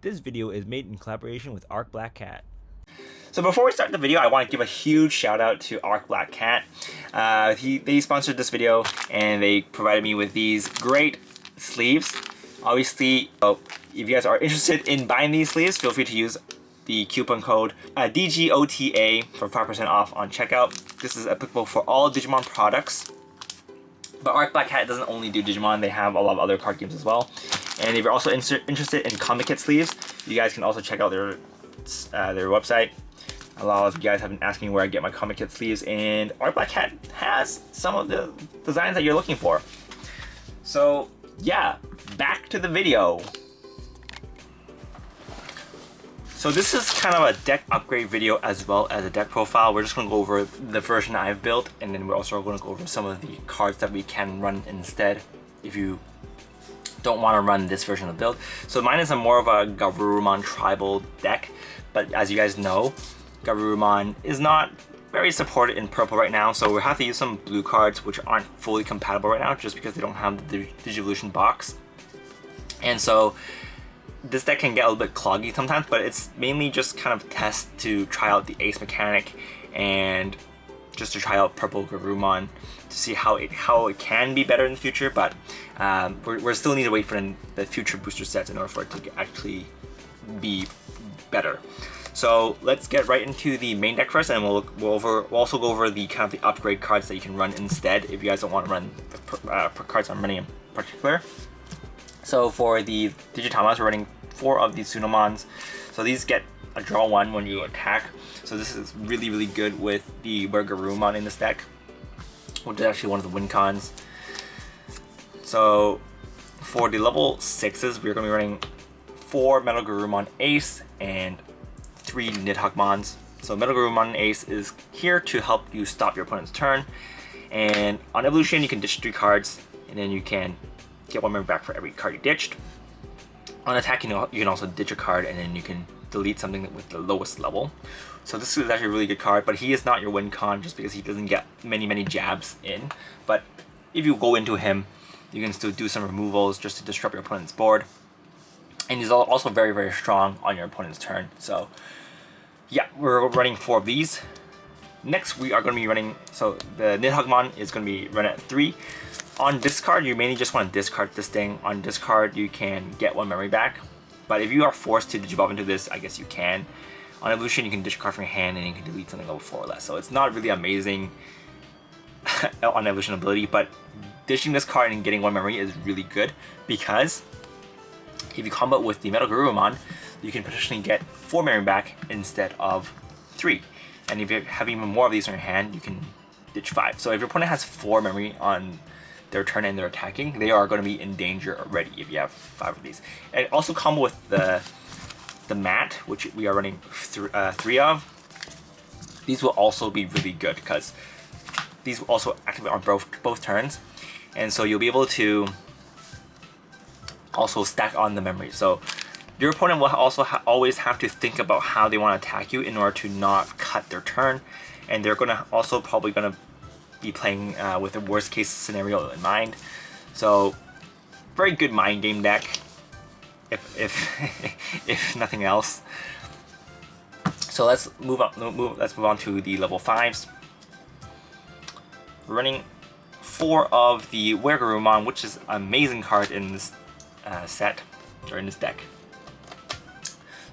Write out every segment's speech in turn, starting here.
This video is made in collaboration with Arc Black Cat. So before we start the video, I want to give a huge shout out to Arc Black Cat. They sponsored this video and they provided me with these great sleeves. Obviously, if you guys are interested in buying these sleeves, feel free to use the coupon code DGOTA for 5% off on checkout. This is applicable for all Digimon products. But Arc Black Cat doesn't only do Digimon, they have a lot of other card games as well. And if you're also interested in comic kit sleeves, you guys can also check out their website. A lot of you guys have been asking me where I get my comic kit sleeves, and Arc Black Cat has some of the designs that you're looking for. So yeah, back to the video. So this is kind of a deck upgrade video as well as a deck profile. We're just going to go over the version I've built, and then we're also going to go over some of the cards that we can run instead if you don't want to run this version of the build. So mine is more of a Garurumon tribal deck, but as you guys know, Garurumon is not very supported in purple right now, so we'll have to use some blue cards which aren't fully compatible right now just because they don't have the Digivolution box. And so this deck can get a little bit cloggy sometimes, but it's mainly just kind of test to try out the ace mechanic and just to try out purple Garurumon to see how it can be better in the future. But we're still need to wait for the future booster sets in order for it to actually be better. So let's get right into the main deck first, and we'll also go over the kind of the upgrade cards that you can run instead if you guys don't want to run the cards I'm running in particular. So for the Digitamas, we're running 4 of these Tsunomons. So these get a draw 1 when you attack. So this is really good with the Garurumon in this deck, which is actually one of the win cons. So for the level 6s, we're going to be running 4 metalgarurumon Ace and 3 Nidhoggmons. So metalgarurumon Ace is here to help you stop your opponent's turn. And on evolution, you can ditch 3 cards, and then you can get 1 memory back for every card you ditched. On attack, you can also ditch a card, and then you can delete something with the lowest level. So this is actually a really good card, but he is not your win con just because he doesn't get many jabs in. But if you go into him, you can still do some removals just to disrupt your opponent's board. And he's also very strong on your opponent's turn. So yeah, we're running 4 of these. Next, we are going to be running, so the Nidhoggmon is going to be run at 3. On discard, you mainly just want to discard this thing. On discard, you can get 1 memory back. But if you are forced to digivolve into this, I guess you can. On evolution, you can ditch a card from your hand and you can delete something level 4 or less. So it's not really amazing on evolution ability, but ditching this card and getting 1 memory is really good because if you combo with the metalgarurumon, you can potentially get 4 memory back instead of 3. And if you have even more of these in your hand, you can ditch 5. So if your opponent has 4 memory on their turn and they're attacking, they are going to be in danger already if you have 5 of these. And also combo with the mat, which we are running 3 of. These will also be really good because these will also activate on both turns, and so you'll be able to also stack on the memory. So your opponent will also always have to think about how they want to attack you in order to not cut their turn, and they're gonna also probably gonna be playing with the worst case scenario in mind. So very good mind game deck, if nothing else. So let's move on to the level 5s. We're running 4 of the Garurumon, which is an amazing card in this set, or in this deck.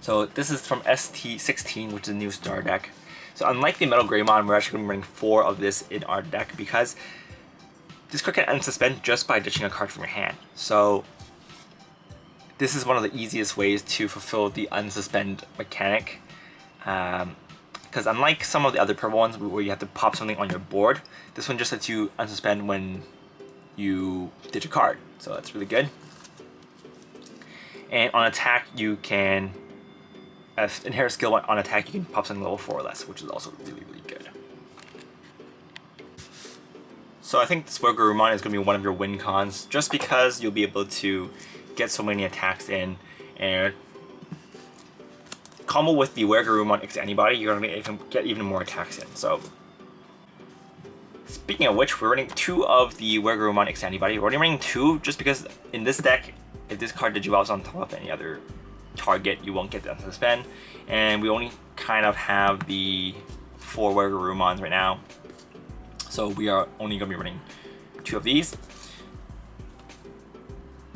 So this is from ST-16, which is a new star deck. So unlike the metalgarurumon, we're actually going to be running 4 of this in our deck because this card can unsuspend just by ditching a card from your hand. So this is one of the easiest ways to fulfill the unsuspend mechanic. Because unlike some of the other purple ones where you have to pop something on your board, this one just lets you unsuspend when you ditch a card. So that's really good. And on attack, you can inherit skill on attack, you can pop something level 4 or less, which is also really good. So I think this Garurumon is going to be one of your win cons, just because you'll be able to get so many attacks in, and combo with the Garurumon X Antibody, you're going to get even more attacks in. So speaking of which, we're running 2 of the Garurumon X Antibody. We're only running 2 just because in this deck, if this card digivolves on top of any other target, you won't get the unsuspend. And we only kind of have the 4 Wergurumons right now, so we are only going to be running 2 of these.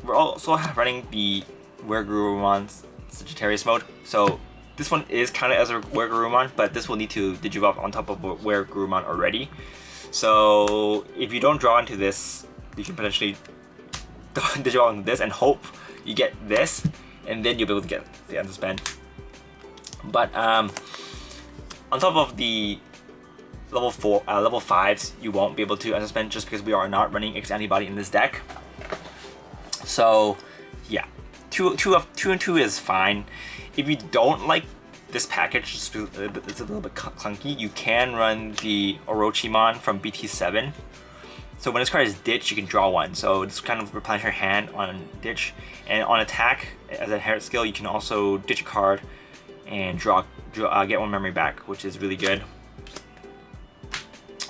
We're also running the Wergurumon Sagittarius mode, so this one is counted as a Wergurumon, but this will need to Digivolve on top of a Wergurumon already. So if you don't draw into this, you can potentially Digivolve into this and hope you get this, and then you'll be able to get the unsuspend. But on top of the level 5s, you won't be able to unsuspend just because we are not running X antibody in this deck. So yeah, 2 and 2 is fine. If you don't like this package, it's a little bit clunky, you can run the Orochimon from BT7. So when this card is ditch, you can draw one. So it's kind of replenish your hand on ditch, and on attack as an inherit skill, you can also ditch a card and get 1 memory back, which is really good.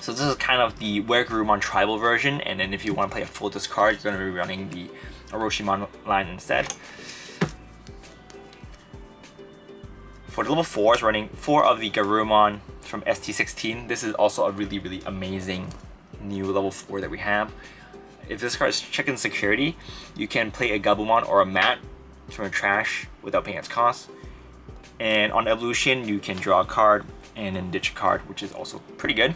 So this is kind of the Wergurumon tribal version, and then if you want to play a full discard, you're going to be running the Orochimon line instead. For the level 4s, running 4 of the Garurumon from ST-16. This is also a really amazing new level 4 that we have. If this card is check-in security, you can play a Gabumon or a Mat from your trash without paying its cost. And on evolution, you can draw a card and then ditch a card, which is also pretty good.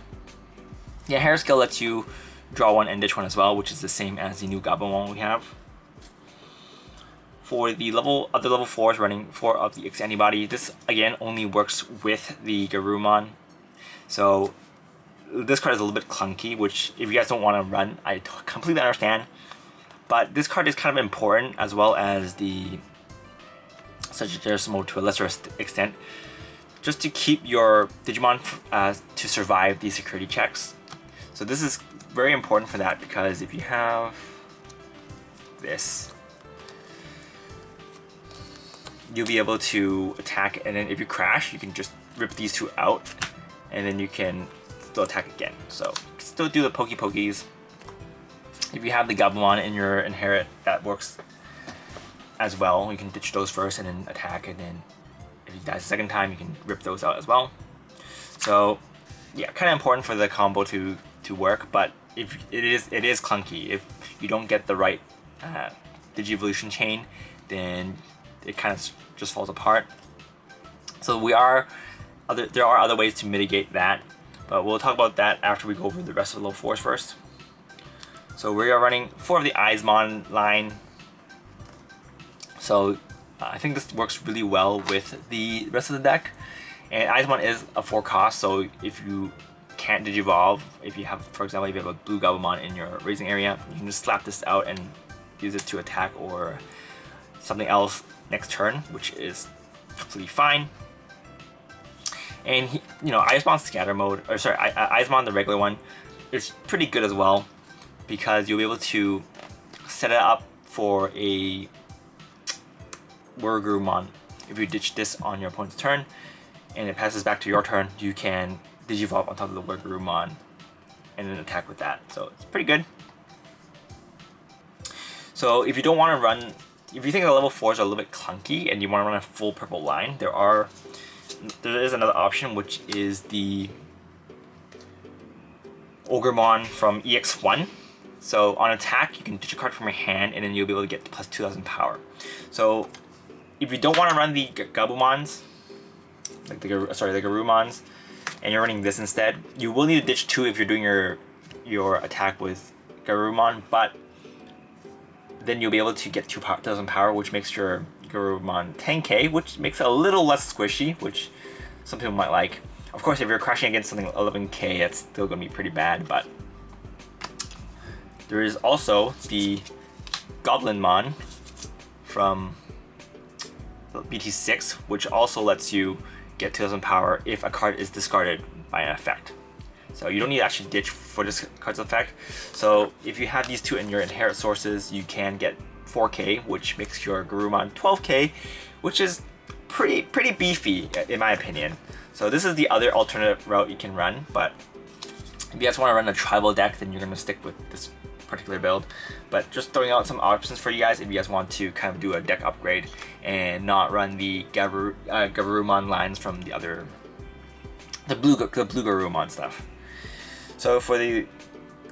Yeah, Hair Skill lets you draw one and ditch one as well, which is the same as the new Gabumon we have. For the other level 4s, running 4 of the X antibody, this again only works with the Garurumon. So this card is a little bit clunky, which if you guys don't want to run, I completely understand. But this card is kind of important, as well as the Sagittarius mode to a lesser extent, just to keep your Digimon to survive these security checks. So this is very important for that, because if you have this, you'll be able to attack, and then if you crash, you can just rip these 2 out, and then you can still attack again. So still do the Pokeys. If you have the Gabumon in your inherit, that works as well. You can ditch those first and then attack, and then if he dies the second time, you can rip those out as well. So yeah, kind of important for the combo to work, but if it is clunky. If you don't get the right Digivolution chain, then it kind of just falls apart. So there are other ways to mitigate that, but we'll talk about that after we go over the rest of the level 4s first. So we are running 4 of the Eismon line. So I think this works really well with the rest of the deck. And Eismon is a 4 cost, so if you can't Digivolve, if you have, for example, if you have a blue Gabumon in your raising area, you can just slap this out and use it to attack or something else next turn, which is completely fine. And Eismon Scatter mode, or sorry, Eismon the regular one, is pretty good as well, because you'll be able to set it up for a Wergurumon. If you ditch this on your opponent's turn and it passes back to your turn, you can Digivolve on top of the Wergurumon and then attack with that. So it's pretty good. So if you don't want to run, if you think the level 4s are a little bit clunky and you want to run a full purple line, there is another option, which is the Ogremon from EX1. So on attack, you can ditch a card from your hand, and then you'll be able to get plus 2,000 power. So if you don't want to run the Gabumons, like the Garurumons, and you're running this instead, you will need to ditch 2 if you're doing your attack with Garurumon, but then you'll be able to get 2,000 power, which makes your Garurumon 10k, which makes it a little less squishy, which some people might like. Of course, if you're crashing against something 11k, that's still going to be pretty bad, but there is also the Goblinmon from BT6, which also lets you get 2,000 power if a card is discarded by an effect. So you don't need to actually ditch for this card's effect. So if you have these 2 in your inherit sources, you can get 4k, which makes your Garurumon 12k, which is pretty beefy in my opinion. So this is the other alternative route you can run, but if you guys want to run a tribal deck, then you're going to stick with this particular build, but just throwing out some options for you guys if you guys want to kind of do a deck upgrade and not run the Garurumon lines from the blue Garurumon stuff. So for the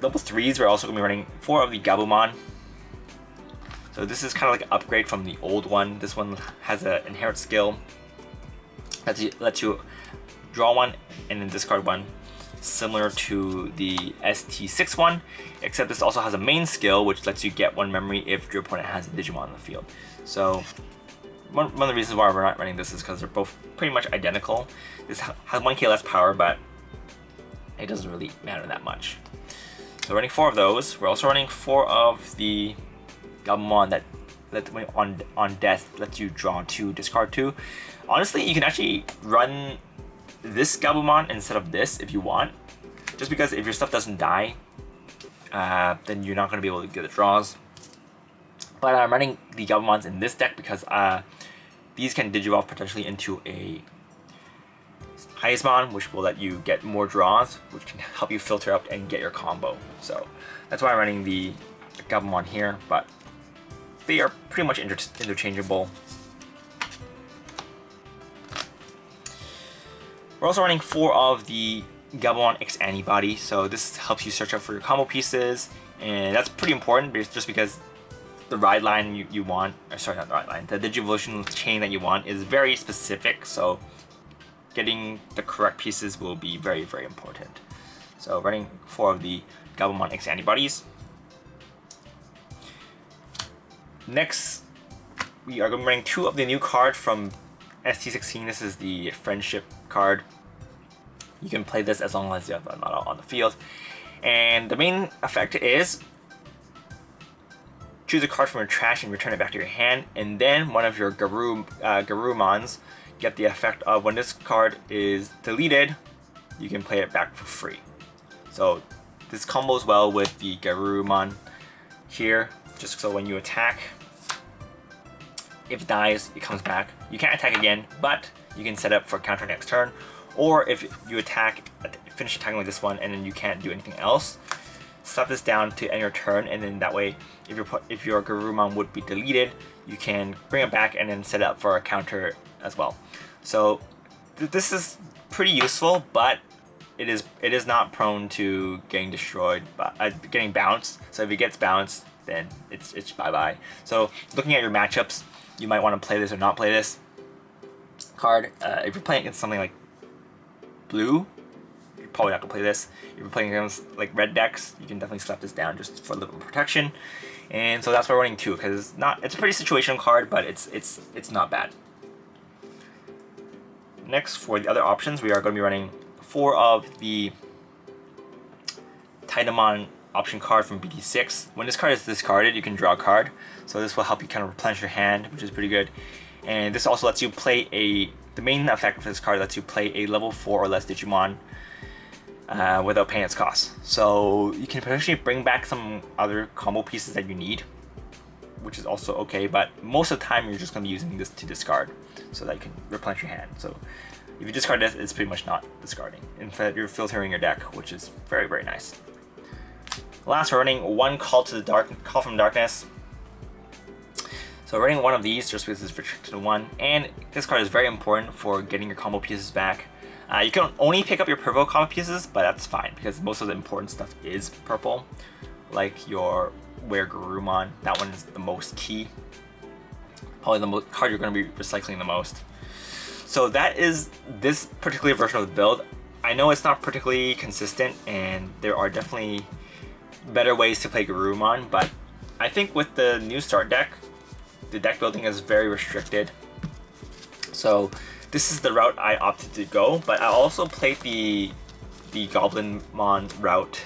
level 3s, we're also going to be running 4 of the Gabumon. So this is kind of like an upgrade from the old one. This one has an inherent skill that lets you draw one and then discard one, similar to the ST-16, except this also has a main skill which lets you get 1 memory if your opponent has a Digimon on the field. So one of the reasons why we're not running this is because they're both pretty much identical. This has 1k less power, but it doesn't really matter that much. So running 4 of those. We're also running 4 of the Gabumon that on death lets you draw 2, discard 2. Honestly, you can actually run this Gabumon instead of this if you want, just because if your stuff doesn't die, then you're not going to be able to get the draws. But I'm running the Gabumons in this deck because these can digivolve potentially into a Heismon, which will let you get more draws, which can help you filter out and get your combo. So that's why I'm running the Gabumon here, but they are pretty much interchangeable. We're also running 4 of the Gabumon X Antibody, so this helps you search out for your combo pieces, and that's pretty important just because the ride line you want, or sorry, not the ride line, the Digivolution chain that you want is very specific, so getting the correct pieces will be very, very important. So running 4 of the Gabumon X Antibodies. Next, we are going to be running 2 of the new card from ST-16. This is the Friendship card. You can play this as long as you're not on the field. And the main effect is choose a card from your trash and return it back to your hand. And then one of your Garurumons get the effect of when this card is deleted, you can play it back for free. So this combos well with the Garurumon here, just so when you attack, if it dies, it comes back. You can't attack again, but you can set up for counter next turn. Or if you finish attacking with this one and then you can't do anything else, slap this down to end your turn, and then that way, if your Garurumon would be deleted, you can bring it back and then set it up for a counter as well. So this is pretty useful, but it is not prone to getting destroyed, getting bounced. So if it gets bounced, then it's bye-bye. So looking at your matchups, you might want to play this or not play this card. If you're playing against something like blue, you're probably not going to play this. If you're playing against like red decks, you can definitely slap this down just for a little protection. And so that's why we're running 2, because it's a pretty situational card, but it's not bad. Next, for the other options, we are going to be running 4 of the Tidamon option card from BT6. When this card is discarded, you can draw a card. So this will help you kind of replenish your hand, which is pretty good. And this also lets you play the main effect of this card lets you play a level 4 or less Digimon without paying its cost. So you can potentially bring back some other combo pieces that you need, which is also okay, but most of the time you're just going to be using this to discard so that you can replenish your hand. So if you discard this, it's pretty much not discarding. In fact, you're filtering your deck, which is very, very nice. Last, we're running 1 Call from Darkness. So running 1 of these just because it's restricted to 1, and this card is very important for getting your combo pieces back. You can only pick up your purple combo pieces, but that's fine because most of the important stuff is purple, like your Garurumon. That one is the most key, probably the card you're going to be recycling the most. So that is this particular version of the build. I know it's not particularly consistent, and there are definitely better ways to play Garurumon, but I think with the new start deck, the deck building is very restricted. So this is the route I opted to go, but I also played the Goblinmon route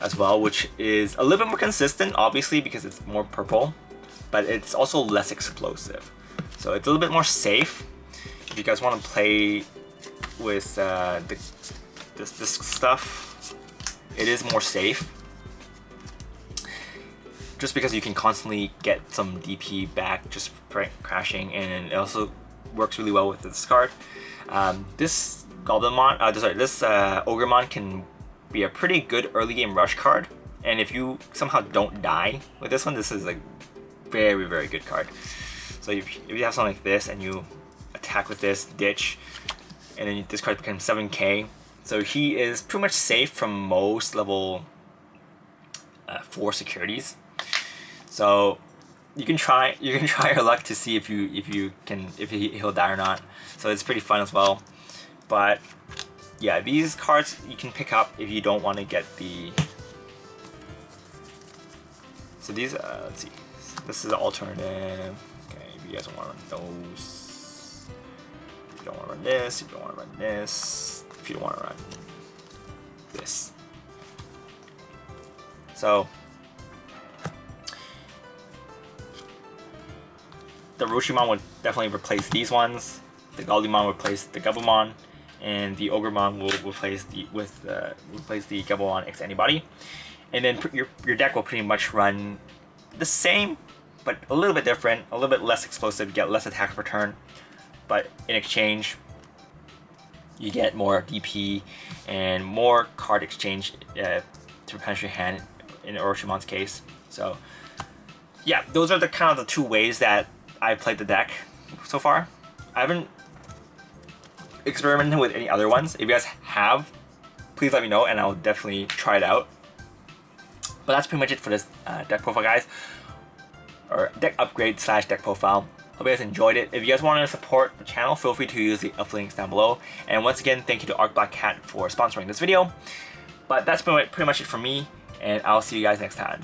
as well, which is a little bit more consistent, obviously, because it's more purple, but it's also less explosive. So it's a little bit more safe. If you guys want to play with this stuff, it is more safe. Just because you can constantly get some DP back just crashing, and it also works really well with this card. This Goblinmon, this Ogremon can be a pretty good early game rush card And if you somehow don't die with this one, this is like very, very good card. So if you have something like this and you attack with this, ditch, and then this card becomes 7k. So he is pretty much safe from most level 4 securities. So you can try your luck to see if he'll die or not. So it's pretty fun as well. But yeah, these cards you can pick up if you don't want to get the. So these, let's see. This is an alternative. Okay, if you guys don't want to run those, if you don't want to run this, if you don't want to run this, if you don't want to run this. So the Orochimon would definitely replace these ones. The Gallumon would replace the Gabumon, and the Ogremon will replace the Gabumon X Antibody. And then your deck will pretty much run the same, but a little bit different, a little bit less explosive. Get less attack per turn, but in exchange, you get more DP and more card exchange to replenish your hand in Orochimon's case. So yeah, those are the kind of the two ways that I've played the deck so far. I haven't experimented with any other ones. If you guys have, please let me know and I'll definitely try it out. But that's pretty much it for this deck profile, guys, or deck upgrade / deck profile. Hope you guys enjoyed it. If you guys want to support the channel, feel free to use the affiliate links down below. And once again, thank you to ArcBlackCat for sponsoring this video. But that's pretty much it for me, and I'll see you guys next time.